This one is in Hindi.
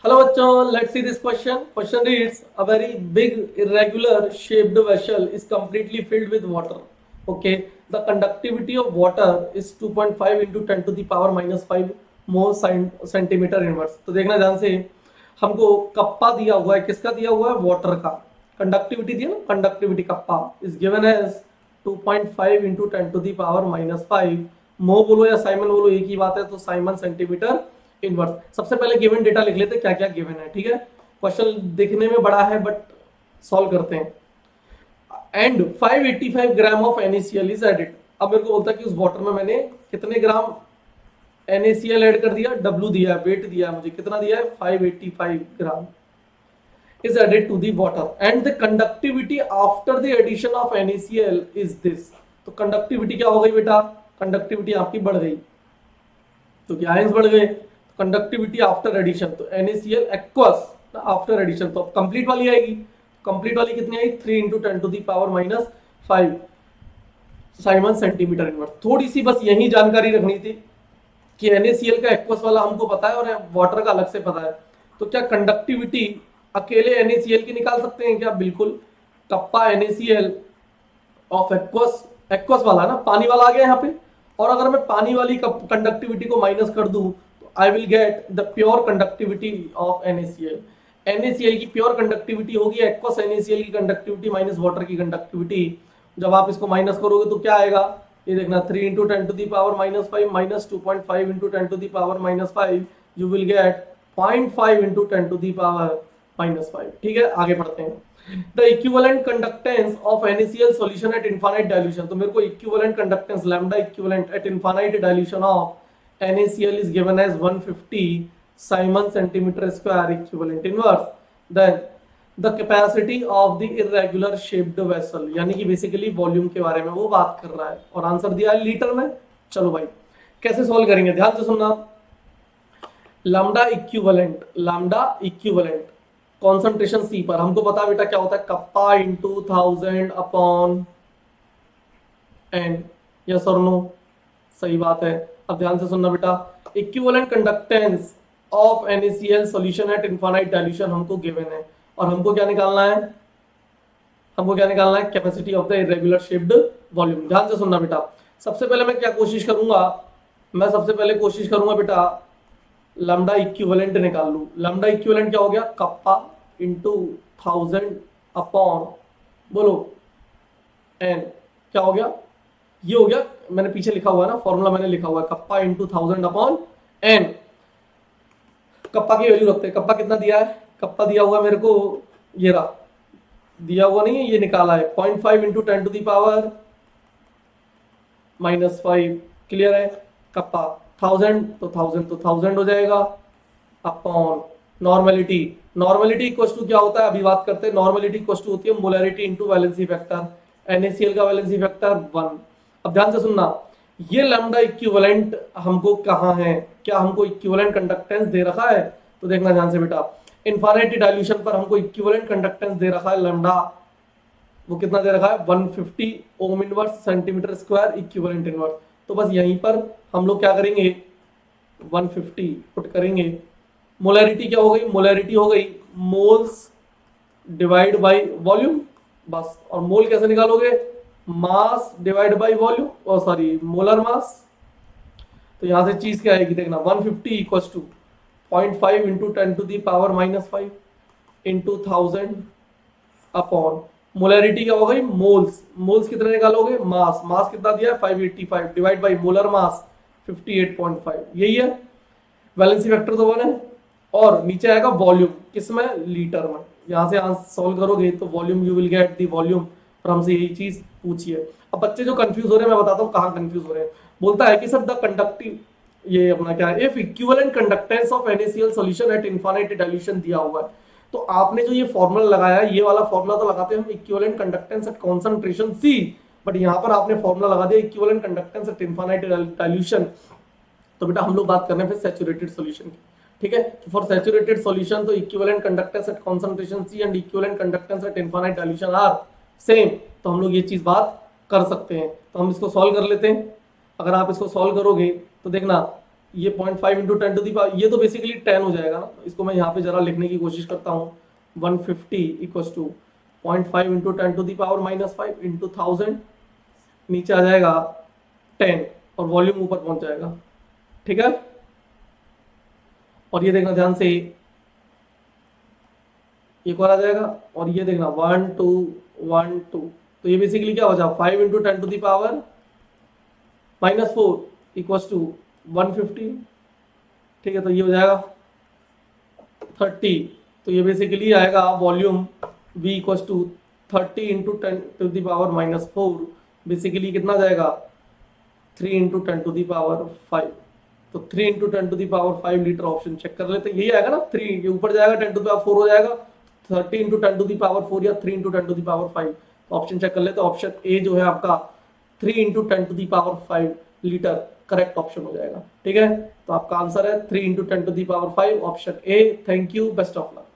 Hello bachon, let's see this question. Question reads, a very big irregular shaped vessel is completely filled with water. Okay, the conductivity of water is 2.5 into 10 to the power minus 5 mole centimetre inverse. तो देखना ध्यान से, हमको कप्पा दिया हुआ है, किसका दिया हुआ है? वाटर का। कंडक्टिविटी दिया ना, conductivity kappa is given as 2.5 into 10 to the power minus 5। मो बोलो या साइमन बोलो, एक ही बात है, तो साइमन सेंटीमीटर इनवर्स। सबसे पहले गिवन डेटा लिख लेते क्या क्या गिवन है, ठीक है। क्वेश्चन दिखने में बड़ा है बट सॉल्व करते हैं। And 585 gram of NaCl is added. अब मेरे को बोलता है कि उस वाटर में मैंने कितने ग्राम NaCl ऐड कर दिया, W दिया है, वेट दिया है मुझे, कितना दिया है? 585 ग्राम is added to the water and the conductivity after the addition of NaCl is this। तो कंडक्टिविटी क्या हो गई बेटा? कंडक्टिविटी आपकी बढ़ गई, तो क्या आयंस बढ़ गए, कंडक्टिविटी आफ्टर एडिशन, तो NaCl एक्वस आफ्टर एडिशन, तो अब कंप्लीट वाली आएगी। कंप्लीट वाली कितनी आई? 3 into 10 to the power minus 5 siemens centimetre inverse. थोड़ी सी बस यही जानकारी रखनी थी कि NaCl का एक्वस वाला हमको पता है और वाटर का अलग से पता है। तो क्या कंडक्टिविटी अकेले NaCl की निकाल सकते हैं क्या? बिल्कुल। Kappa NaCl of aqueous, aqueous वाला ना, पानी वाला आ गया यहाँ पे, और अगर मैं पानी वाली कंडक्टिविटी को माइनस कर दूं तो I will get the pure conductivity of NaCl। NaCl की प्योर कंडक्टिविटी होगी एक्वस NaCl की कंडक्टिविटी माइनस वाटर की कंडक्टिविटी। जब आप इसको माइनस करोगे तो क्या आएगा? ये देखना, 3 into 10 to the power minus 5 minus 2.5 into 10 to the power minus 5, you will get 0.5 into 10 to the power minus 5। ठीक है, आगे बढ़ते हैं। The equivalent conductance of NaCl solution at infinite dilution। तो मेरे को equivalent conductance lambda equivalent at infinite dilution of NaCl is given as 150 Simon centimeter square equivalent inverse। Then the capacity of the irregular shaped vessel, यानी कि बेसिकली वॉल्यूम के बारे में वो बात कर रहा है, और आंसर दिया है लीटर में। चलो भाई कैसे सॉल्व करेंगे, ध्यान से सुनना। लैम्डा इक्विवेलेंट कॉन्सेंट्रेशन C पर, हमको पता बेटा क्या होता है? Kappa into 1000 upon N। Yes और नो? सही बात है। अब ध्यान से सुनना बेटा, equivalent conductance of NaCl solution at infinite dilution हमको गिवन है, और हमको क्या निकालना है? हमको क्या निकालना है? Capacity of the irregular shaped volume. ध्यान से सुनना बेटा, सबसे पहले मैं क्या कोशिश करूंगा? मैं सबसे पहले कोशिश करूंगा बेटा लैम्डा इक्विवेलेंट निकाल लूं। लैम्डा इक्विवेलेंट क्या हो गया? कप्पा इंटू 1000 अपॉन, बोलो, एन। क्या हो गया? ये हो गया, मैंने पीछे लिखा हुआ है ना, फॉर्मूला मैंने लिखा हुआ है, kappa into 1000 upon N. Kappa की वैल्यू रखते हैं। कप्पा कितना दिया है? कप्पा दिया हुआ मेरे को, ये रहा, दिया हुआ नहीं है, ये निकाला है, 0.5 into 10 to the power minus 5। Clear है? कप्पा 1000 तो 1000 हो जाएगा upon normality. Normality equal to क्या होता है? अभी बात करते हैं। नॉर्मेलिटी इक्वल टू होती है molarity into valency factor. NaCl का वैलेंसी फैक्टर 1। अब ध्यान से सुनना, ये लैम्डा इक्विवेलेंट हमको कहाँ है? क्या हमको इक्विवेलेंट कंडक्टेंस दे रखा है? तो देखना ध्यान से बेटा, इनफाइनाइट डाइल्यूशन पर हमको इक्विवेलेंट कंडक्टेंस दे रखा है लैम्डा। वो कितना दे रखा है? 150 ohm inverse centimetre square equivalent inverse. तो बस यहीं पर हम लोग क्या करेंगे? 150 पुट करेंगे। मोलैरिटी क्या हो गई? मोलैरिटी हो गई मोल्स डिवाइड बाय वॉल्यूम, बस। और मोल कैसे निकालोगे? मास डिवाइड बाय वॉल्यूम, और सॉरी मोलर मास। तो यहां से चीज क्या आएगी? देखना, 150 equals to 0.5 into 10 to the power minus 5 into 1000 upon molarity क्या हो गई? मोल्स। मोल्स कितने निकालोगे? मास। मास कितना दिया है? 585 डिवाइड बाय मोलर मास 58.5। यही है। वैलेंसी फैक्टर तो 1 है, और नीचे आएगा वॉल्यूम, किसमें? लीटर में। यहां से सॉल्व करोगे तो volume you will get the volume, और हमसे यही चीज पूछी है। अब बच्चे जो कंफ्यूज हो रहे हैं, मैं बताता हूँ कहाँ कंफ्यूज हो रहे हैं। बोलता है कि सर द कंडक्टिव, ये अपना क्या है, if equivalent conductance of NaCl solution at infinite dilution दिया हुआ है, तो आपने जो ये फॉर्मूला लगाया है, ये वाला फॉर्मूला तो लगाते हैं हम equivalent conductance at concentration C, but यहाँ पर आपने फॉर्मूला लगा दिया equivalent conductance at infinite dilution. तो बेटा हम लोग बात करने फिर सैचुरेटेड सॉल्यूशन की। ठीक है, तो फॉर सैचुरेटेड सॉल्यूशन तो equivalent conductance at concentration C and equivalent conductance at infinite dilution are same. तो हम लोग ये चीज बात कर सकते हैं। तो हम इसको सॉल्व कर लेते हैं। अगर आप इसको सॉल्व करोगे तो देखना, ये 0.5 इंटू 10 टू दी पावर, ये तो बेसिकली 10 हो जाएगा ना, इसको मैं यहाँ पे जरा लिखने की कोशिश करता हूँ। 150 equals to 0.5 into 10 to the power -5 into 1000, नीचे आ जाएगा 10 और वॉल्यूम ऊपर पहुंच जाएगा। ठीक है, और ये देखना ध्यान से, एक और आ जाएगा, और ये देखना 1 2 1 2, तो ये बेसिकली क्या हो जाएगा 5 into 10 to the power -4 equals to 150। ठीक है, तो ये हो जाएगा 30, तो ये बेसिकली आएगा volume V equals to 30 into 10 to the power -4, basically कितना जाएगा 3 इंटू 10 टू दी पावर 5, तो 3 into 10 to the power 5 litre. Option check कर लेते, यही आएगा ना, 3 ये ऊपर जाएगा 10 टू दी पावर 4 हो जाएगा, 30 इंटू 10 टू दी पावर 4 या 3 इंटू 10 टू दी पावर 5। तो ऑप्शन चेक कर लेते, ऑप्शन ए जो है आपका 3 into 10 to the power 5 litre correct option हो जाएगा। ठीक है, तो आपका आंसर है 3 into 10 to the power 5, option A. Thank you, best of luck.